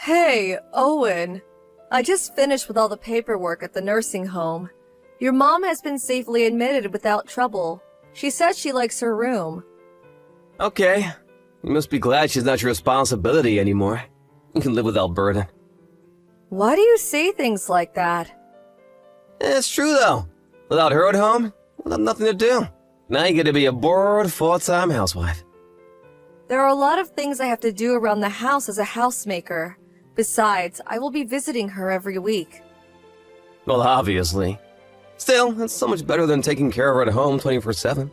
Hey, Owen. I just finished with all the paperwork at the nursing home. Your mom has been safely admitted without trouble. She says she likes her room. Okay. You must be glad she's not your responsibility anymore. You can live without burden. Why do you say things like that? It's true, though. Without her at home, we'll have nothing to do. Now you get to be a bored, full-time housewife. There are a lot of things I have to do around the house as a housemaker. Besides, I will be visiting her every week. Well, obviously. Still, that's so much better than taking care of her at home 24/7.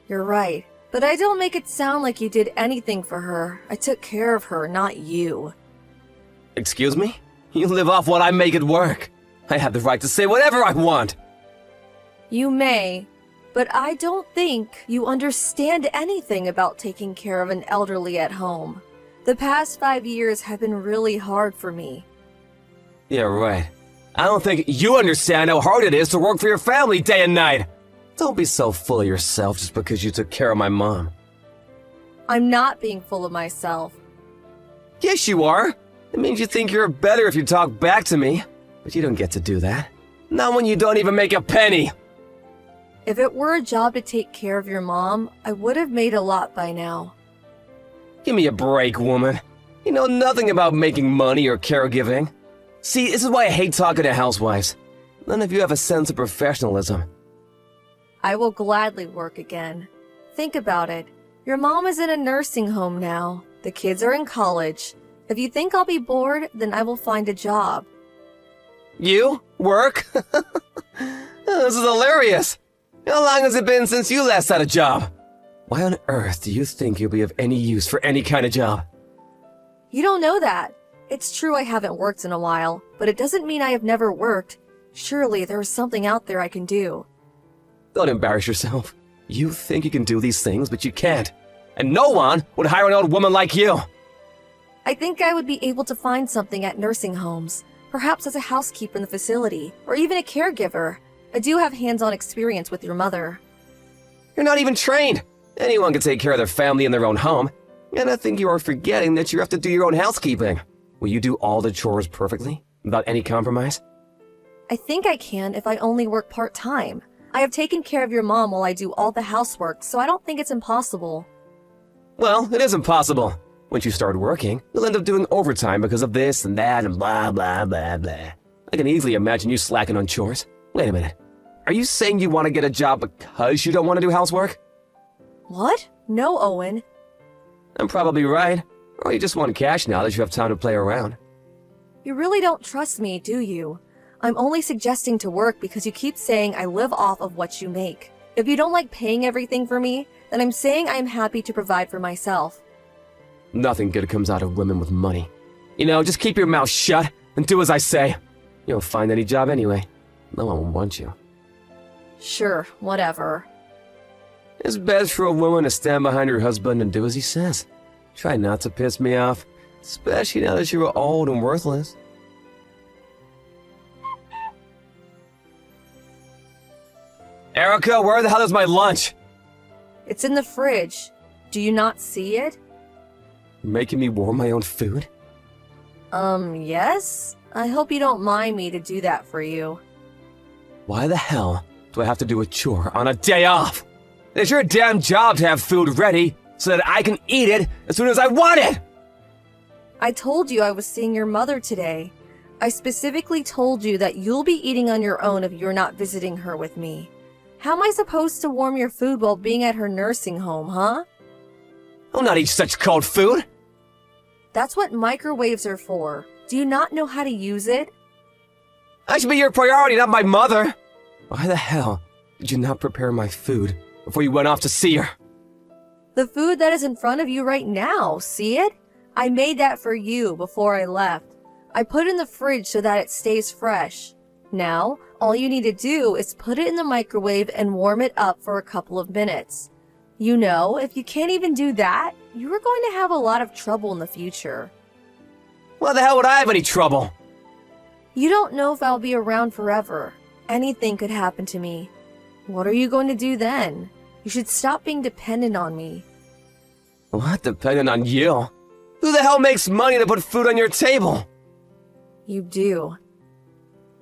You're right, but I don't make it sound like you did anything for her. I took care of her, not you. Excuse me? You live off what I make at work. I have the right to say whatever I want. You may, but I don't think you understand anything about taking care of an elderly at home. The past 5 years have been really hard for me. Yeah, right. I don't think you understand how hard it is to work for your family day and night. Don't be so full of yourself just because you took care of my mom. I'm not being full of myself. Yes, you are. It means you think you're better if you talk back to me. But you don't get to do that. Not when you don't even make a penny. If it were a job to take care of your mom, I would have made a lot by now. Give me a break, woman. You know nothing about making money or caregiving. See, this is why I hate talking to housewives. None of you have a sense of professionalism. I will gladly work again. Think about it. Your mom is in a nursing home now. The kids are in college. If you think I'll be bored, then I will find a job. You? Work? This is hilarious. How long has it been since you last had a job? Why on earth do you think you'll be of any use for any kind of job? You don't know that. It's true I haven't worked in a while, but it doesn't mean I have never worked. Surely there is something out there I can do. Don't embarrass yourself. You think you can do these things, but you can't. And no one would hire an old woman like you. I think I would be able to find something at nursing homes, perhaps as a housekeeper in the facility, or even a caregiver. I do have hands-on experience with your mother. You're not even trained. Anyone can take care of their family in their own home. And I think you are forgetting that you have to do your own housekeeping. Will you do all the chores perfectly, without any compromise? I think I can if I only work part-time. I have taken care of your mom while I do all the housework, so I don't think it's impossible. Well, it is impossible. Once you start working, you'll end up doing overtime because of this and that and blah, blah, blah, blah. I can easily imagine you slacking on chores. Wait a minute. Are you saying you want to get a job because you don't want to do housework? What? No, Owen. I'm probably right. Or you just want cash now that you have time to play around. You really don't trust me, do you? I'm only suggesting to work because you keep saying I live off of what you make. If you don't like paying everything for me, then I'm saying I am happy to provide for myself. Nothing good comes out of women with money. You know, just keep your mouth shut and do as I say. You won't find any job anyway. No one will want you. Sure, whatever. It's best for a woman to stand behind her husband and do as he says. Try not to piss me off, especially now that you're old and worthless. Erica, where the hell is my lunch? It's in the fridge. Do you not see it? Making me warm my own food? Yes? I hope you don't mind me to do that for you. Why the hell do I have to do a chore on a day off? It's your damn job to have food ready so that I can eat it as soon as I want it! I told you I was seeing your mother today. I specifically told you that you'll be eating on your own if you're not visiting her with me. How am I supposed to warm your food while being at her nursing home, huh? I'll not eat such cold food! That's what microwaves are for. Do you not know how to use it? I should be your priority, not my mother! Why the hell did you not prepare my food before you went off to see her? The food that is in front of you right now, see it? I made that for you before I left. I put it in the fridge so that it stays fresh. Now, all you need to do is put it in the microwave and warm it up for a couple of minutes. You know, if you can't even do that, you are going to have a lot of trouble in the future. Why the hell would I have any trouble? You don't know if I'll be around forever. Anything could happen to me. What are you going to do then? You should stop being dependent on me. What, dependent on you? Who the hell makes money to put food on your table? You do.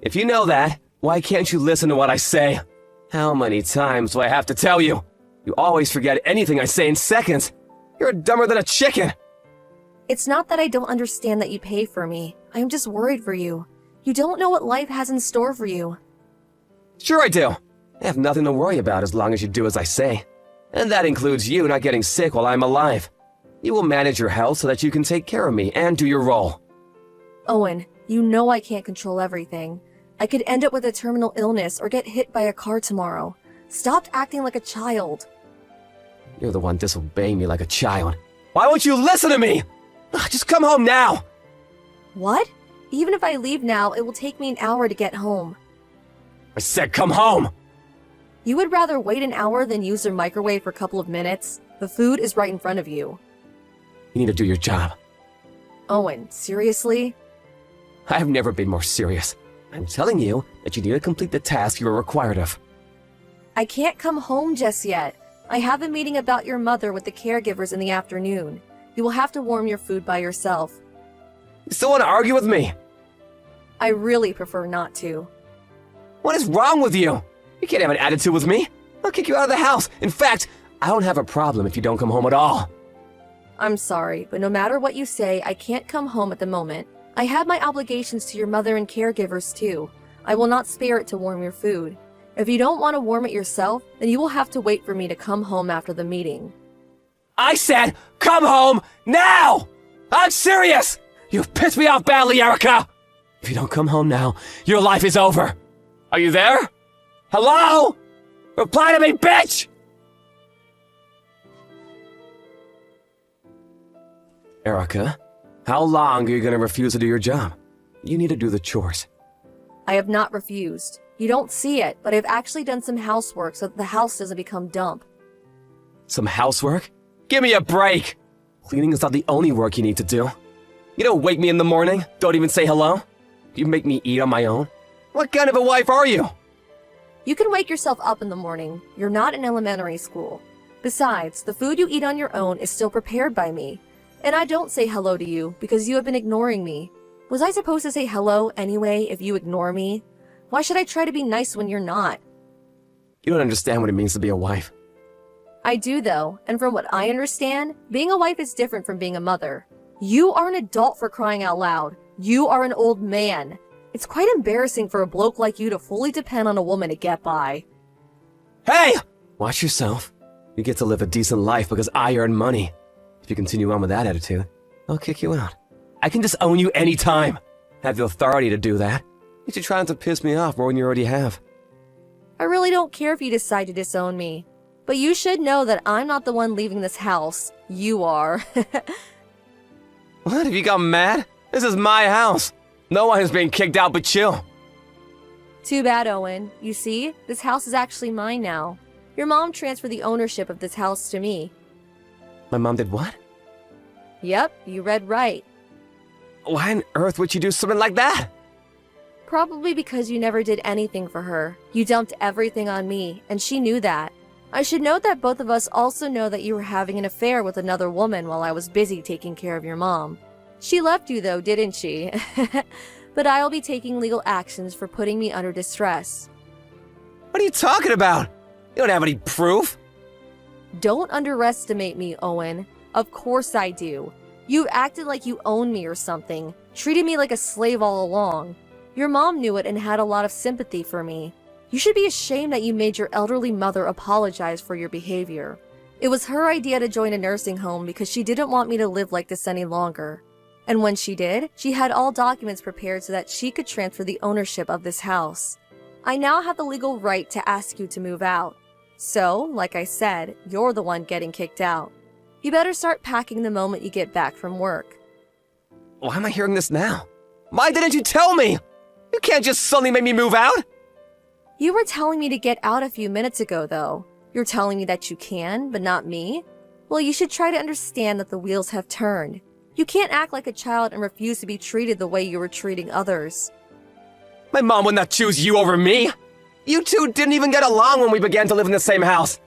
If you know that, why can't you listen to what I say? How many times do I have to tell you? You always forget anything I say in seconds. You're dumber than a chicken. It's not that I don't understand that you pay for me. I'm just worried for you. You don't know what life has in store for you. Sure I do. I have nothing to worry about as long as you do as I say. And that includes you not getting sick while I'm alive. You will manage your health so that you can take care of me and do your role. Owen, you know I can't control everything. I could end up with a terminal illness or get hit by a car tomorrow. Stop acting like a child. You're the one disobeying me like a child. Why won't you listen to me? Just come home now. What? Even if I leave now, it will take me an hour to get home. I said come home. You would rather wait an hour than use your microwave for a couple of minutes? The food is right in front of you. You need to do your job. Owen, seriously? I have never been more serious. I'm telling you that you need to complete the task you are required of. I can't come home just yet. I have a meeting about your mother with the caregivers in the afternoon. You will have to warm your food by yourself. You still want to argue with me? I really prefer not to. What is wrong with you? You can't have an attitude with me. I'll kick you out of the house. In fact, I don't have a problem if you don't come home at all. I'm sorry, but no matter what you say, I can't come home at the moment. I have my obligations to your mother and caregivers too. I will not spare it to warm your food. If you don't want to warm it yourself, then you will have to wait for me to come home after the meeting. I said, come home now! I'm serious! You've pissed me off badly, Erica! If you don't come home now, your life is over. Are you there? Hello? Reply to me, bitch! Erica, how long are you going to refuse to do your job? You need to do the chores. I have not refused. You don't see it, but I've actually done some housework so that the house doesn't become dump. Some housework? Give me a break! Cleaning is not the only work you need to do. You don't wake me in the morning, don't even say hello. You make me eat on my own. What kind of a wife are you? You can wake yourself up in the morning. You're not in elementary school. Besides, the food you eat on your own is still prepared by me. And I don't say hello to you because you have been ignoring me. Was I supposed to say hello anyway if you ignore me? Why should I try to be nice when you're not? You don't understand what it means to be a wife. I do though, and from what I understand, being a wife is different from being a mother. You are an adult for crying out loud. You are an old man. It's quite embarrassing for a bloke like you to fully depend on a woman to get by. Hey! Watch yourself. You get to live a decent life because I earn money. If you continue on with that attitude, I'll kick you out. I can disown you anytime. I have the authority to do that. You should try not to piss me off more than you already have. I really don't care if you decide to disown me. But you should know that I'm not the one leaving this house. You are. What? Have you gotten mad? This is my house. No one is being kicked out but you. Too bad, Owen. You see, this house is actually mine now. Your mom transferred the ownership of this house to me. My mom did what? Yep, you read right. Why on earth would you do something like that? Probably because you never did anything for her. You dumped everything on me, and she knew that. I should note that both of us also know that you were having an affair with another woman while I was busy taking care of your mom. She left you though, didn't she? But I'll be taking legal actions for putting me under distress. What are you talking about? You don't have any proof. Don't underestimate me, Owen. Of course I do. You've acted like you own me or something, treated me like a slave all along. Your mom knew it and had a lot of sympathy for me. You should be ashamed that you made your elderly mother apologize for your behavior. It was her idea to join a nursing home because she didn't want me to live like this any longer. And when she did, she had all documents prepared so that she could transfer the ownership of this house. I now have the legal right to ask you to move out. So, like I said, you're the one getting kicked out. You better start packing the moment you get back from work. Why am I hearing this now? Why didn't you tell me? You can't just suddenly make me move out. You were telling me to get out a few minutes ago, though. You're telling me that you can, but not me? Well, you should try to understand that the wheels have turned. You can't act like a child and refuse to be treated the way you were treating others. My mom would not choose you over me. You two didn't even get along when we began to live in the same house.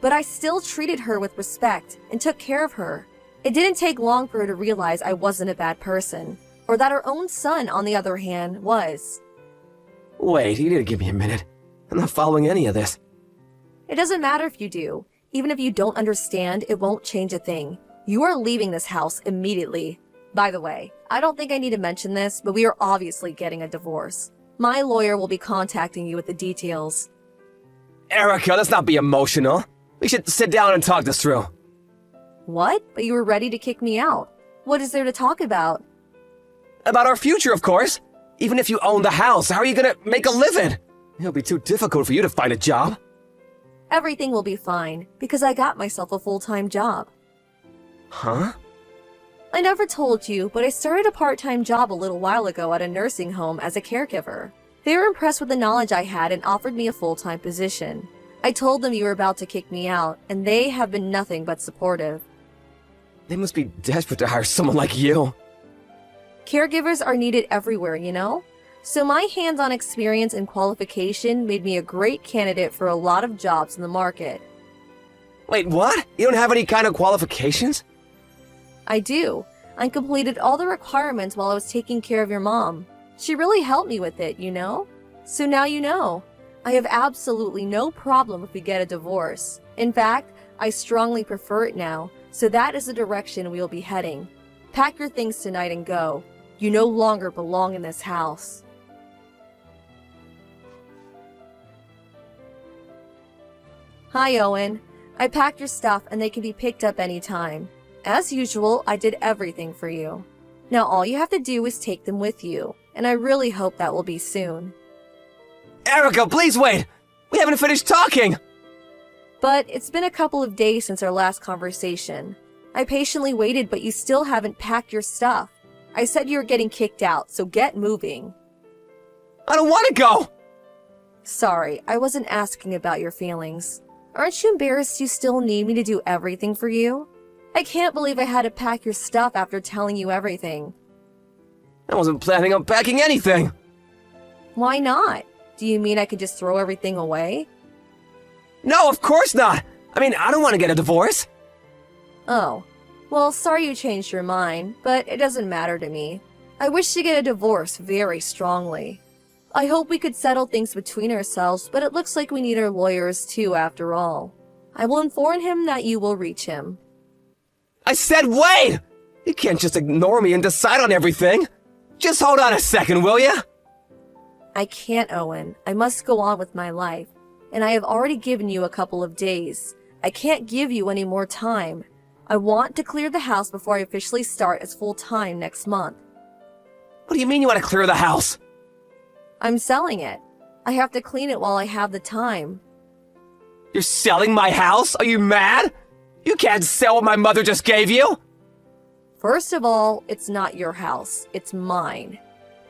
But I still treated her with respect and took care of her. It didn't take long for her to realize I wasn't a bad person, or that her own son, on the other hand, was. Wait, you need to give me a minute. I'm not following any of this. It doesn't matter if you do. Even if you don't understand, it won't change a thing. You are leaving this house immediately. By the way, I don't think I need to mention this, but we are obviously getting a divorce. My lawyer will be contacting you with the details. Erica, let's not be emotional. We should sit down and talk this through. What? But you were ready to kick me out. What is there to talk about? About our future, of course. Even if you own the house, how are you gonna make a living? It'll be too difficult for you to find a job. Everything will be fine, because I got myself a full-time job. Huh? I never told you, but I started a part-time job a little while ago at a nursing home as a caregiver. They were impressed with the knowledge I had and offered me a full-time position. I told them you were about to kick me out, and they have been nothing but supportive. They must be desperate to hire someone like you. Caregivers are needed everywhere, you know? So my hands-on experience and qualification made me a great candidate for a lot of jobs in the market. Wait, what? You don't have any kind of qualifications? I do. I completed all the requirements while I was taking care of your mom. She really helped me with it, you know? So now you know. I have absolutely no problem if we get a divorce. In fact, I strongly prefer it now, so that is the direction we will be heading. Pack your things tonight and go. You no longer belong in this house. Hi, Owen. I packed your stuff and they can be picked up anytime. As usual, I did everything for you. Now all you have to do is take them with you, and I really hope that will be soon. Erica, please wait! We haven't finished talking! But it's been a couple of days since our last conversation. I patiently waited, but you still haven't packed your stuff. I said you were getting kicked out, so get moving. I don't want to go! Sorry, I wasn't asking about your feelings. Aren't you embarrassed you still need me to do everything for you? I can't believe I had to pack your stuff after telling you everything. I wasn't planning on packing anything! Why not? Do you mean I could just throw everything away? No, of course not! I mean, I don't want to get a divorce! Oh. Well, sorry you changed your mind, but it doesn't matter to me. I wish to get a divorce very strongly. I hope we could settle things between ourselves, but it looks like we need our lawyers too after all. I will inform him that you will reach him. I said wait! You can't just ignore me and decide on everything! Just hold on a second, will ya? I can't, Owen. I must go on with my life, and I have already given you a couple of days. I can't give you any more time. I want to clear the house before I officially start as full-time next month. What do you mean you want to clear the house? I'm selling it. I have to clean it while I have the time. You're selling my house? Are you mad? You can't sell what my mother just gave you! First of all, it's not your house. It's mine.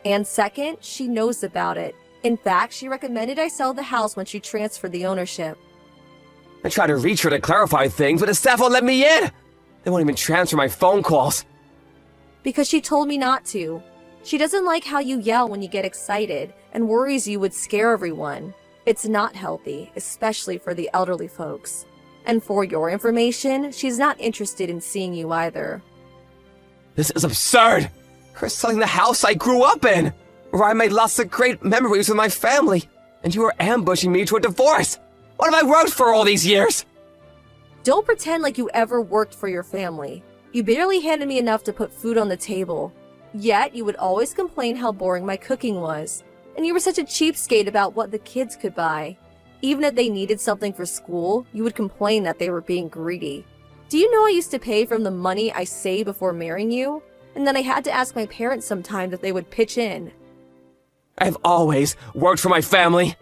And second, she knows about it. In fact, she recommended I sell the house when she transferred the ownership. I tried to reach her to clarify things, but the staff won't let me in! They won't even transfer my phone calls. Because she told me not to. She doesn't like how you yell when you get excited and worries you would scare everyone. It's not healthy, especially for the elderly folks. And for your information, she's not interested in seeing you either. This is absurd! You're selling the house I grew up in, where I made lots of great memories with my family, and you were ambushing me to a divorce! What have I worked for all these years? Don't pretend like you ever worked for your family. You barely handed me enough to put food on the table. Yet, you would always complain how boring my cooking was. And you were such a cheapskate about what the kids could buy. Even if they needed something for school, you would complain that they were being greedy. Do you know I used to pay from the money I saved before marrying you? And then I had to ask my parents sometimes if they would pitch in. I've always worked for my family.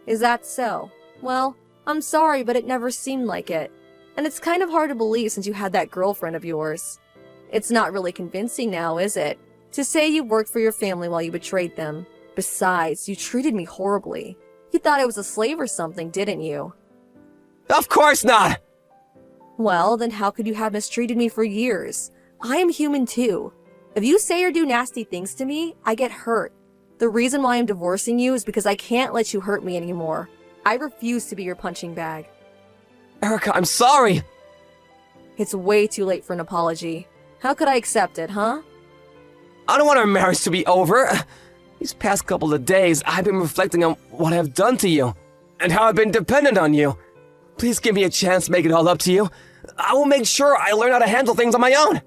Is that so? Well, I'm sorry, but it never seemed like it. And it's kind of hard to believe since you had that girlfriend of yours. It's not really convincing now, is it? To say you worked for your family while you betrayed them. Besides, you treated me horribly. You thought I was a slave or something, didn't you? Of course not! Well, then how could you have mistreated me for years? I am human too. If you say or do nasty things to me, I get hurt. The reason why I'm divorcing you is because I can't let you hurt me anymore. I refuse to be your punching bag. Erica, I'm sorry! It's way too late for an apology. How could I accept it, huh? I don't want our marriage to be over. These past couple of days, I've been reflecting on what I've done to you, and how I've been dependent on you. Please give me a chance to make it all up to you. I will make sure I learn how to handle things on my own.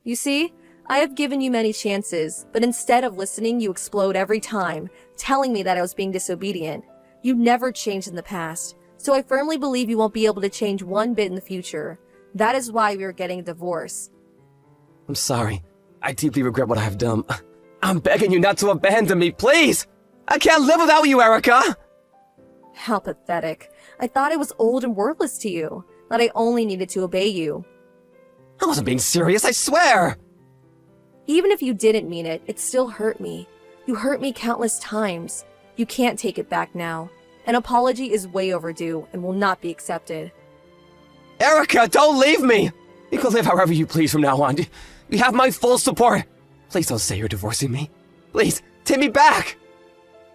You see, I have given you many chances, but instead of listening, you explode every time, telling me that I was being disobedient. You never changed in the past, so I firmly believe you won't be able to change one bit in the future. That is why we are getting a divorce. I'm sorry. I deeply regret what I have done. I'm begging you not to abandon me, please! I can't live without you, Erica! How pathetic. I thought I was old and worthless to you, that I only needed to obey you. I wasn't being serious, I swear! Even if you didn't mean it, it still hurt me. You hurt me countless times. You can't take it back now. An apology is way overdue and will not be accepted. Erica, don't leave me! You can live however you please from now on. You have my full support. Please don't say you're divorcing me. Please, take me back!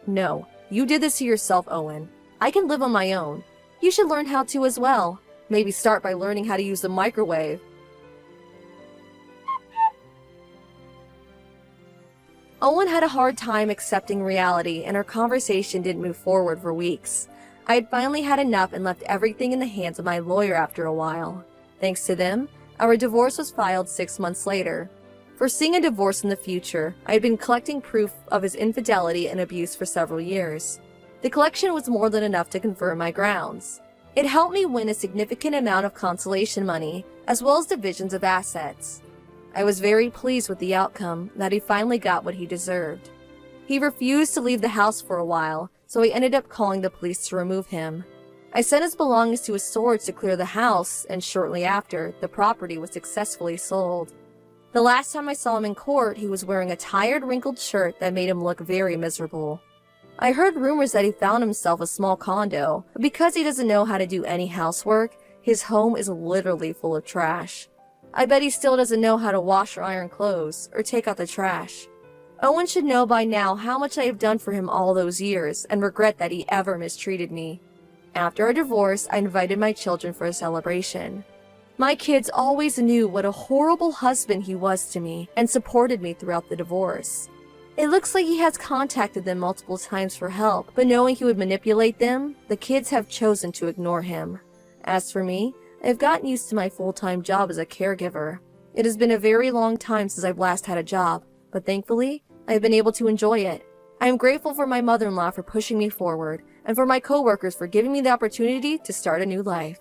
No, you did this to yourself, Owen. I can live on my own. You should learn how to as well. Maybe start by learning how to use the microwave. Owen had a hard time accepting reality, and our conversation didn't move forward for weeks. I had finally had enough and left everything in the hands of my lawyer after a while. Thanks to them, our divorce was filed 6 months later. Foreseeing a divorce in the future, I had been collecting proof of his infidelity and abuse for several years. The collection was more than enough to confirm my grounds. It helped me win a significant amount of consolation money, as well as divisions of assets. I was very pleased with the outcome, that he finally got what he deserved. He refused to leave the house for a while, so I ended up calling the police to remove him. I sent his belongings to his storage to clear the house, and shortly after, the property was successfully sold. The last time I saw him in court, he was wearing a tired, wrinkled shirt that made him look very miserable. I heard rumors that he found himself a small condo, but because he doesn't know how to do any housework, his home is literally full of trash. I bet he still doesn't know how to wash or iron clothes, or take out the trash. Owen should know by now how much I have done for him all those years, and regret that he ever mistreated me. After our divorce, I invited my children for a celebration. My kids always knew what a horrible husband he was to me, and supported me throughout the divorce. It looks like he has contacted them multiple times for help, but knowing he would manipulate them, the kids have chosen to ignore him. As for me, I have gotten used to my full-time job as a caregiver. It has been a very long time since I've last had a job, but thankfully, I have been able to enjoy it. I am grateful for my mother-in-law for pushing me forward, and for my coworkers for giving me the opportunity to start a new life.